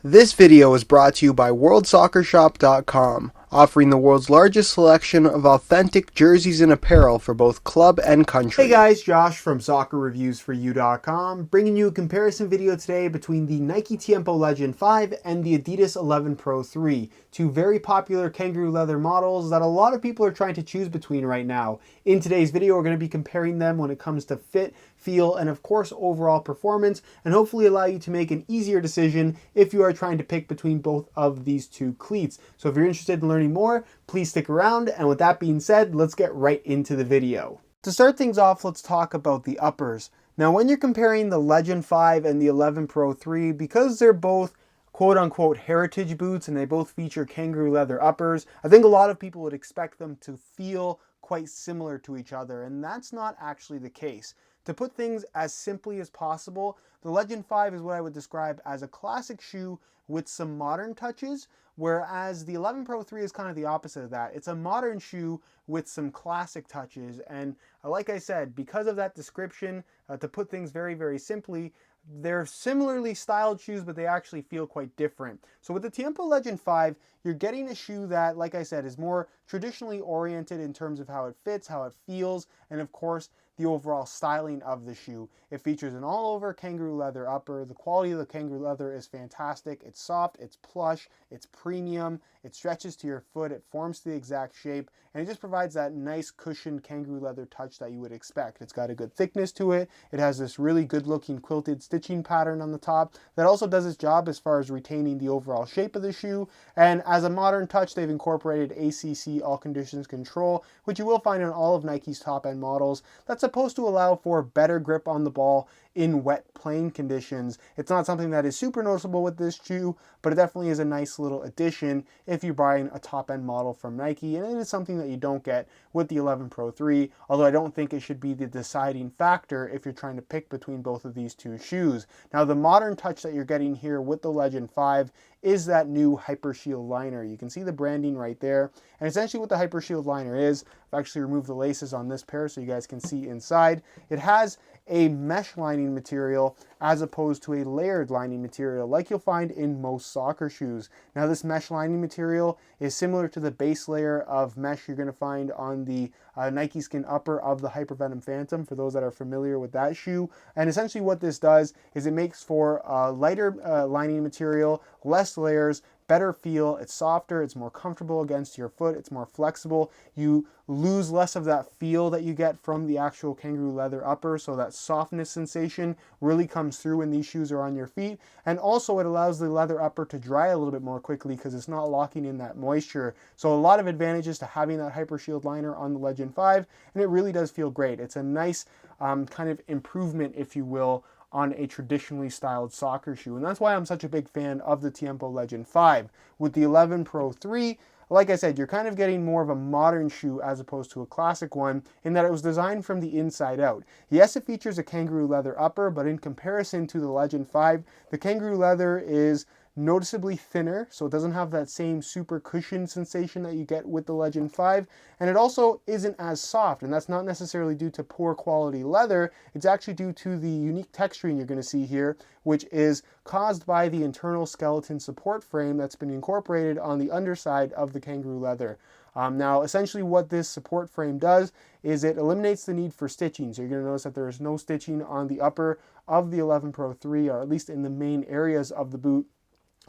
This video is brought to you by WorldSoccerShop.com, offering the world's largest selection of authentic jerseys and apparel for both club and country. Hey guys, Josh from SoccerReviewsForYou.com, bringing you a comparison video today between the Nike Tiempo Legend 5 and the Adidas 11 Pro 3, two very popular kangaroo leather models that a lot of people are trying to choose between right now. In today's video, we're going to be comparing them when it comes to fit, feel, and of course overall performance, and hopefully allow you to make an easier decision if you are trying to pick between both of these two cleats. So if you're interested in learning more, please stick around, and with that being said, let's get right into the video. To start things off, let's talk about the uppers. Now, when you're comparing the Legend 5 and the 11 Pro 3, because they're both quote-unquote heritage boots and they both feature kangaroo leather uppers, I think a lot of people would expect them to feel quite similar to each other, and that's not actually the case. To put things as simply as possible, the Legend 5 is what I would describe as a classic shoe with some modern touches, whereas the 11 Pro 3 is kind of the opposite of that. It's a modern shoe with some classic touches, and like I said, because of that description, to put things very, very simply, they're similarly styled shoes, but they actually feel quite different. So with the Tiempo Legend 5, you're getting a shoe that, like I said, is more traditionally oriented in terms of how it fits, how it feels, and of course, the overall styling of the shoe. It features an all-over kangaroo leather upper. The quality of the kangaroo leather is fantastic. It's soft, it's plush, it's premium, it stretches to your foot, it forms to the exact shape, and it just provides that nice cushioned kangaroo leather touch that you would expect. It's got a good thickness to it. It has this really good looking quilted stitching pattern on the top that also does its job as far as retaining the overall shape of the shoe. And as a modern touch, they've incorporated ACC all conditions control, which you will find in all of Nike's top end models. That's supposed to allow for better grip on the ball in wet playing conditions. It's not something that is super noticeable with this shoe, but it definitely is a nice little addition if you're buying a top-end model from Nike, and it is something that you don't get with the 11 Pro 3, although I don't think it should be the deciding factor if you're trying to pick between both of these two shoes. Now, the modern touch that you're getting here with the Legend 5 is that new Hypershield liner. You can see the branding right there, and essentially what the Hypershield liner is, I've actually removed the laces on this pair so you guys can see inside. It has a mesh lining material as opposed to a layered lining material like you'll find in most soccer shoes. Now, this mesh lining material is similar to the base layer of mesh you're going to find on the Nike Skin upper of the Hypervenom Phantom, for those that are familiar with that shoe. And essentially what this does is it makes for a lighter lining material, less layers, better feel. It's softer, it's more comfortable against your foot, it's more flexible. You lose less of that feel that you get from the actual kangaroo leather upper, so that softness sensation really comes through when these shoes are on your feet. And also it allows the leather upper to dry a little bit more quickly because it's not locking in that moisture. So a lot of advantages to having that Hypershield liner on the Legend 5, and it really does feel great. It's a nice kind of improvement, if you will, on a traditionally styled soccer shoe. And that's why I'm such a big fan of the Tiempo Legend 5. With the 11 Pro 3, like I said, you're kind of getting more of a modern shoe as opposed to a classic one, in that it was designed from the inside out. Yes, it features a kangaroo leather upper, but in comparison to the Legend 5, the kangaroo leather is noticeably thinner, so it doesn't have that same super cushion sensation that you get with the Legend 5, and it also isn't as soft, and that's not necessarily due to poor quality leather. It's actually due to the unique texturing you're going to see here, which is caused by the internal skeleton support frame that's been incorporated on the underside of the kangaroo leather. Now, essentially what this support frame does is it eliminates the need for stitching. So you're going to notice that there is no stitching on the upper of the 11 Pro 3, or at least in the main areas of the boot.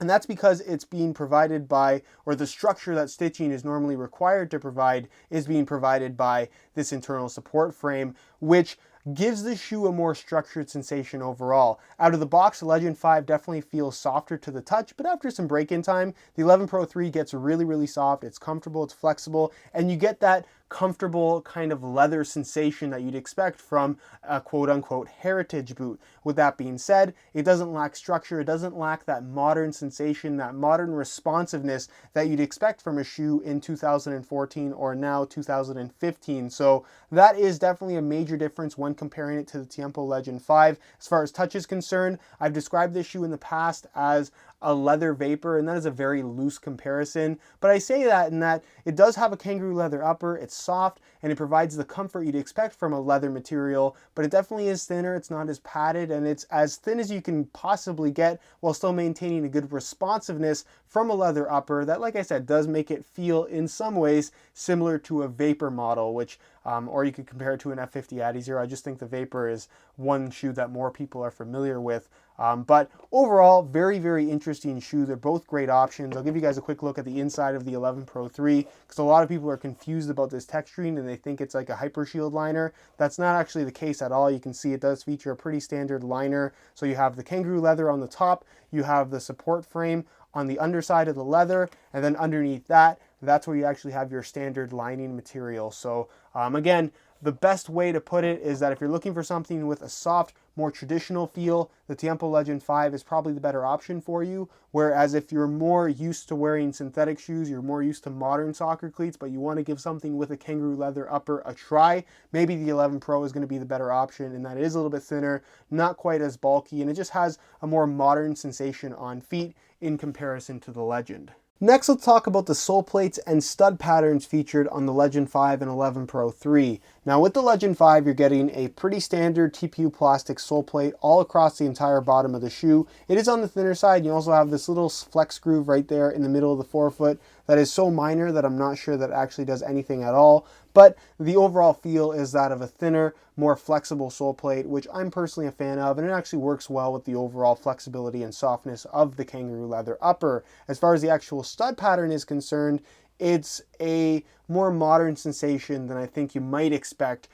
And that's because it's being provided by, or the structure that stitching is normally required to provide is being provided by this internal support frame, which gives the shoe a more structured sensation overall. Out of the box, the Legend 5 definitely feels softer to the touch, but after some break-in time, the 11 Pro 3 gets really, really soft. It's comfortable, it's flexible, and you get that comfortable kind of leather sensation that you'd expect from a quote-unquote heritage boot. With that being said, it doesn't lack structure, it doesn't lack that modern sensation, that modern responsiveness that you'd expect from a shoe in 2014 or now 2015. So that is definitely a major difference when comparing it to the Tiempo Legend 5. As far as touch is concerned, I've described this shoe in the past as a leather vapor, and that is a very loose comparison. But I say that in that it does have a kangaroo leather upper, it's soft, and it provides the comfort you'd expect from a leather material, but it definitely is thinner, it's not as padded, and it's as thin as you can possibly get while still maintaining a good responsiveness from a leather upper that, like I said, does make it feel in some ways similar to a Vapor model, which or you could compare it to an F50 Adizero. I just think the Vapor is one shoe that more people are familiar with. But overall, very, very interesting shoe. They're both great options. I'll give you guys a quick look at the inside of the 11 Pro 3 because a lot of people are confused about this texturing and they think it's like a Hyper Shield liner. That's not actually the case at all. You can see it does feature a pretty standard liner. So you have the kangaroo leather on the top, you have the support frame on the underside of the leather, and then underneath that, that's where you actually have your standard lining material. So again, the best way to put it is that if you're looking for something with a soft, more traditional feel, the Tiempo Legend 5 is probably the better option for you. Whereas if you're more used to wearing synthetic shoes, you're more used to modern soccer cleats, but you want to give something with a kangaroo leather upper a try, maybe the 11 Pro is going to be the better option in that it is a little bit thinner, not quite as bulky, and it just has a more modern sensation on feet in comparison to the Legend. Next, let's talk about the sole plates and stud patterns featured on the Legend 5 and 11 Pro 3. Now with the Legend 5, you're getting a pretty standard TPU plastic sole plate all across the entire bottom of the shoe. It is on the thinner side. You also have this little flex groove right there in the middle of the forefoot that is so minor that I'm not sure that it actually does anything at all. But the overall feel is that of a thinner, more flexible sole plate, which I'm personally a fan of, and it actually works well with the overall flexibility and softness of the kangaroo leather upper. As far as the actual stud pattern is concerned, it's a more modern sensation than I think you might expect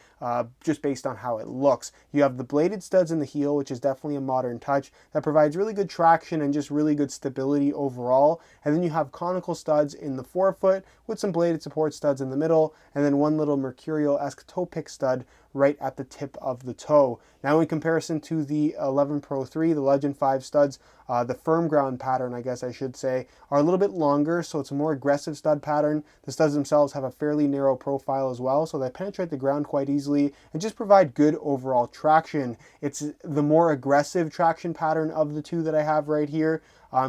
just based on how it looks. You have the bladed studs in the heel, which is definitely a modern touch that provides really good traction and just really good stability overall. And then you have conical studs in the forefoot with some bladed support studs in the middle, and then one little Mercurial-esque toe pick stud right at the tip of the toe. Now in comparison to the 11 Pro 3, the Legend 5 studs, the firm ground pattern, I guess I should say, are a little bit longer, so it's a more aggressive stud pattern. The studs themselves have a fairly narrow profile as well, so they penetrate the ground quite easily and just provide good overall traction. It's the more aggressive traction pattern of the two that I have right here.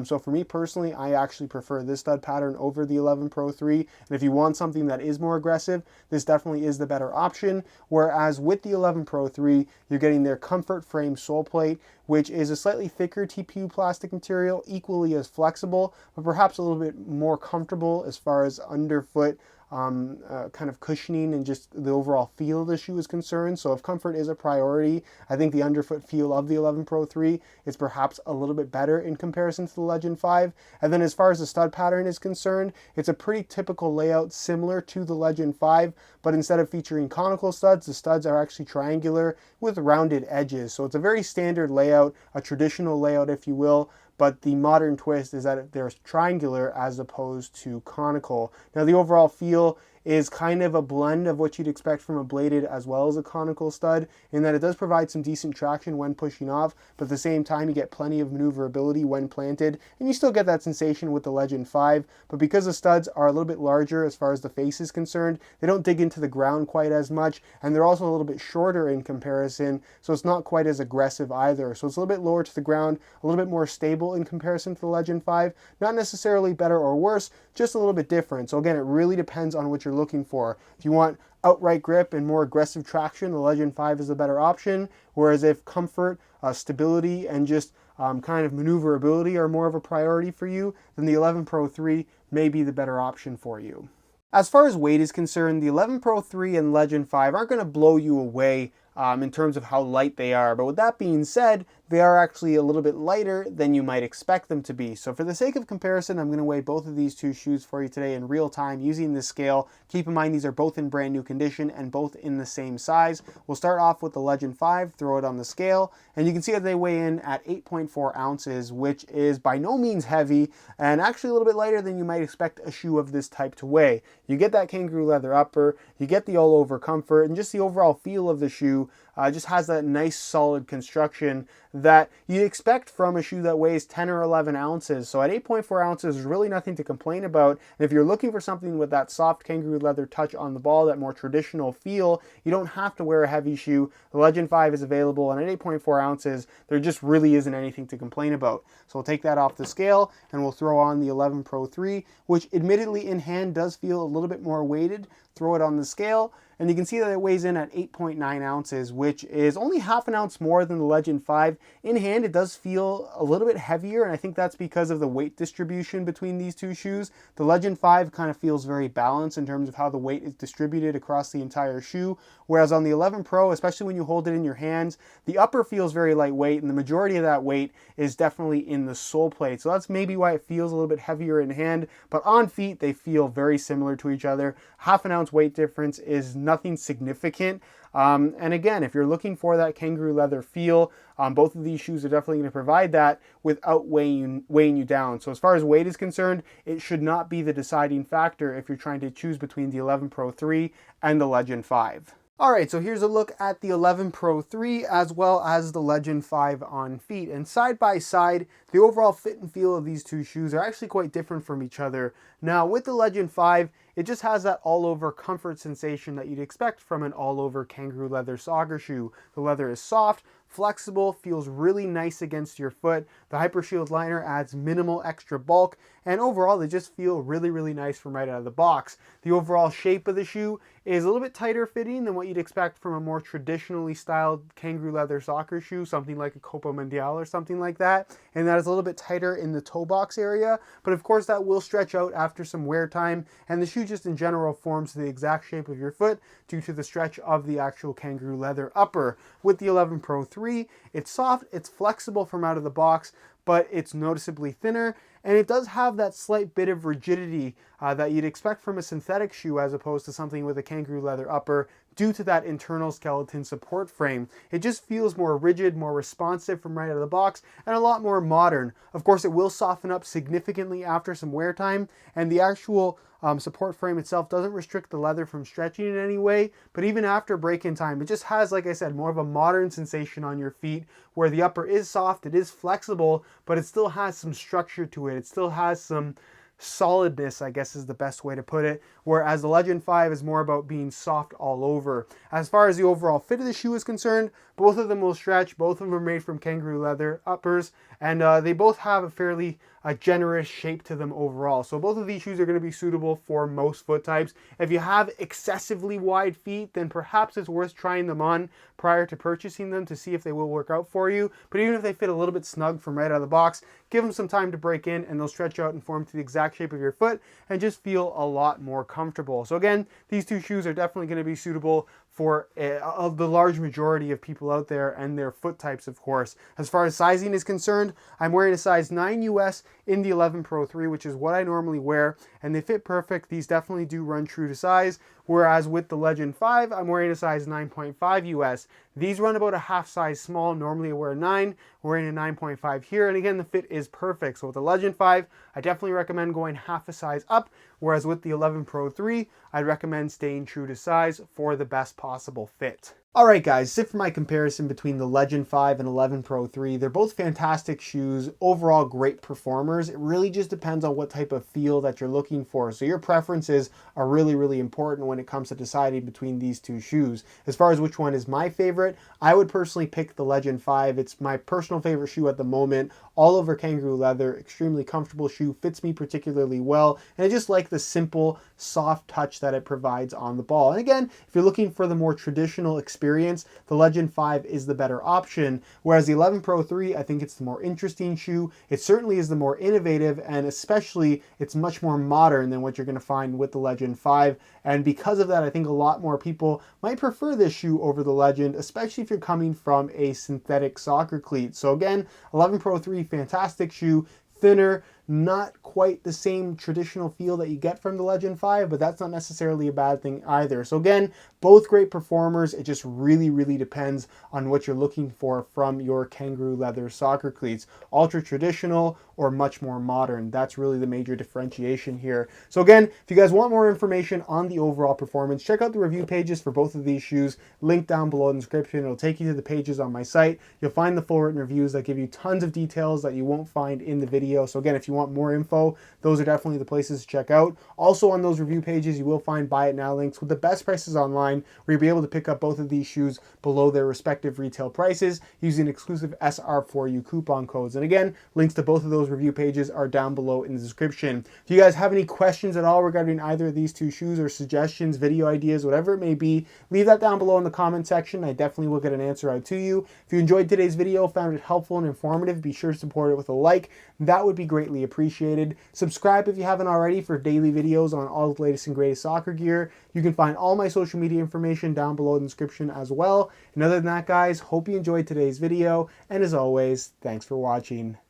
So for me personally, I actually prefer this stud pattern over the 11 Pro 3. And if you want something that is more aggressive, this definitely is the better option. Whereas with the 11 Pro 3, you're getting their comfort frame sole plate, which is a slightly thicker TPU plastic material, equally as flexible, but perhaps a little bit more comfortable as far as underfoot kind of cushioning and just the overall feel of the shoe is concerned. So if comfort is a priority, I think the underfoot feel of the 11 Pro 3 is perhaps a little bit better in comparison to the Legend 5. And then as far as the stud pattern is concerned, it's a pretty typical layout similar to the Legend 5, but instead of featuring conical studs, the studs are actually triangular with rounded edges. So it's a very standard layout, a traditional layout if you will, but the modern twist is that they're triangular as opposed to conical. Now the overall feel is kind of a blend of what you'd expect from a bladed as well as a conical stud, in that it does provide some decent traction when pushing off, but at the same time you get plenty of maneuverability when planted, and you still get that sensation with the Legend 5, but because the studs are a little bit larger as far as the face is concerned, they don't dig into the ground quite as much, and they're also a little bit shorter in comparison, so it's not quite as aggressive either. So it's a little bit lower to the ground, a little bit more stable in comparison to the Legend 5, not necessarily better or worse, just a little bit different. So again, it really depends on what you're looking for. If you want outright grip and more aggressive traction, the Legend 5 is a better option, whereas if comfort, stability, and just kind of maneuverability are more of a priority for you, then the 11 Pro 3 may be the better option for you. As far as weight is concerned, the 11 Pro 3 and Legend 5 aren't going to blow you away in terms of how light they are, but with that being said, they are actually a little bit lighter than you might expect them to be. So for the sake of comparison, I'm going to weigh both of these two shoes for you today in real time using this scale. Keep in mind these are both in brand new condition and both in the same size. We'll start off with the Legend 5, throw it on the scale, and you can see that they weigh in at 8.4 ounces, which is by no means heavy and actually a little bit lighter than you might expect a shoe of this type to weigh. You get that kangaroo leather upper, you get the all-over comfort, and just the overall feel of the shoe Just has that nice solid construction that you'd expect from a shoe that weighs 10 or 11 ounces. So at 8.4 ounces, there's really nothing to complain about. And if you're looking for something with that soft kangaroo leather touch on the ball, that more traditional feel, you don't have to wear a heavy shoe. The Legend 5 is available, and at 8.4 ounces, there just really isn't anything to complain about. So we'll take that off the scale, and we'll throw on the 11 Pro 3, which admittedly in hand does feel a little bit more weighted. Throw it on the scale, and you can see that it weighs in at 8.9 ounces, which is only half an ounce more than the Legend 5. In hand, it does feel a little bit heavier, and I think that's because of the weight distribution between these two shoes. The Legend 5 kind of feels very balanced in terms of how the weight is distributed across the entire shoe, whereas on the 11 Pro, especially when you hold it in your hands, the upper feels very lightweight, and the majority of that weight is definitely in the sole plate. So that's maybe why it feels a little bit heavier in hand, but on feet, they feel very similar to each other. Half an ounce weight difference is nothing significant. And again, if you're looking for that kangaroo leather feel, both of these shoes are definitely going to provide that without weighing you down. So as far as weight is concerned, it should not be the deciding factor if you're trying to choose between the 11 Pro 3 and the Legend 5. Alright, so here's a look at the 11 Pro 3 as well as the Legend 5 on feet. And side by side, the overall fit and feel of these two shoes are actually quite different from each other. Now, with the Legend 5, it just has that all-over comfort sensation that you'd expect from an all-over kangaroo leather soccer shoe. The leather is soft, flexible, feels really nice against your foot. The Hypershield liner adds minimal extra bulk, and overall they just feel really, really nice from right out of the box. The overall shape of the shoe is a little bit tighter fitting than what you'd expect from a more traditionally styled kangaroo leather soccer shoe, something like a Copa Mundial or something like that, and that is a little bit tighter in the toe box area, but of course that will stretch out after some wear time, and the shoe just in general forms the exact shape of your foot due to the stretch of the actual kangaroo leather upper. With the 11 Pro 3, it's soft, it's flexible from out of the box, but it's noticeably thinner, and it does have that slight bit of rigidity that you'd expect from a synthetic shoe as opposed to something with a kangaroo leather upper due to that internal skeleton support frame. It just feels more rigid, more responsive from right out of the box, and a lot more modern. Of course, it will soften up significantly after some wear time, and the actual support frame itself doesn't restrict the leather from stretching in any way, but even after break-in time, it just has, like I said, more of a modern sensation on your feet, where the upper is soft, it is flexible, but it still has some structure to it. It still has some solidness, I guess is the best way to put it, whereas the Legend 5 is more about being soft all over. As far as the overall fit of the shoe is concerned, both of them will stretch, both of them are made from kangaroo leather uppers, and they both have a fairly generous shape to them overall. So both of these shoes are going to be suitable for most foot types. If you have excessively wide feet, then perhaps it's worth trying them on prior to purchasing them to see if they will work out for you. But even if they fit a little bit snug from right out of the box, give them some time to break in and they'll stretch out and form to the exact shape of your foot and just feel a lot more comfortable. So again, these two shoes are definitely going to be suitable for the large majority of people out there and their foot types, of course. As far as sizing is concerned, I'm wearing a size 9 US in the 11 Pro 3, which is what I normally wear, and they fit perfect. These definitely do run true to size, whereas with the Legend 5, I'm wearing a size 9.5 US. These run about a half size small. Normally I wear a 9, wearing a 9.5 here, and again, the fit is perfect. So with the Legend 5, I definitely recommend going half a size up, whereas with the 11 Pro 3, I'd recommend staying true to size for the best possible fit. Alright guys, that's it for my comparison between the Legend 5 and 11 Pro 3. They're both fantastic shoes, overall great performers. It really just depends on what type of feel that you're looking for. So your preferences are really, really important when it comes to deciding between these two shoes. As far as which one is my favorite, I would personally pick the Legend 5. It's my personal favorite shoe at the moment. All over kangaroo leather, extremely comfortable shoe, fits me particularly well, and I just like the simple, soft touch that it provides on the ball. And again, if you're looking for the more traditional experience, the Legend 5 is the better option, whereas the 11 Pro 3, I think it's the more interesting shoe. It certainly is the more innovative, and especially it's much more modern than what you're going to find with the Legend 5, and because of that, I think a lot more people might prefer this shoe over the Legend, especially if you're coming from a synthetic soccer cleat. So again, 11 Pro 3, fantastic shoe, thinner, Not quite the same traditional feel that you get from the Legend 5, but that's not necessarily a bad thing either. So again, both great performers. It just really depends on what you're looking for from your kangaroo leather soccer cleats. Ultra traditional or much more modern. That's really the major differentiation here. So again, if you guys want more information on the overall performance, check out the review pages for both of these shoes. Link down below in the description. It'll take you to the pages on my site. You'll find the full written reviews that give you tons of details that you won't find in the video. So again, if you want more info, those are definitely the places to check out. Also on those review pages, you will find buy it now links with the best prices online, where you'll be able to pick up both of these shoes below their respective retail prices using exclusive SR4U coupon codes. And again, links to both of those review pages are down below in the description. If you guys have any questions at all regarding either of these two shoes, or suggestions, video ideas, whatever it may be, leave that down below in the comment section. I definitely will get an answer out to you. If you enjoyed today's video, found it helpful and informative, be sure to support it with a like. That would be greatly appreciated. Subscribe if you haven't already for daily videos on all the latest and greatest soccer gear. You can find all my social media information down below in the description as well. And other than that, guys, hope you enjoyed today's video. And as always, thanks for watching.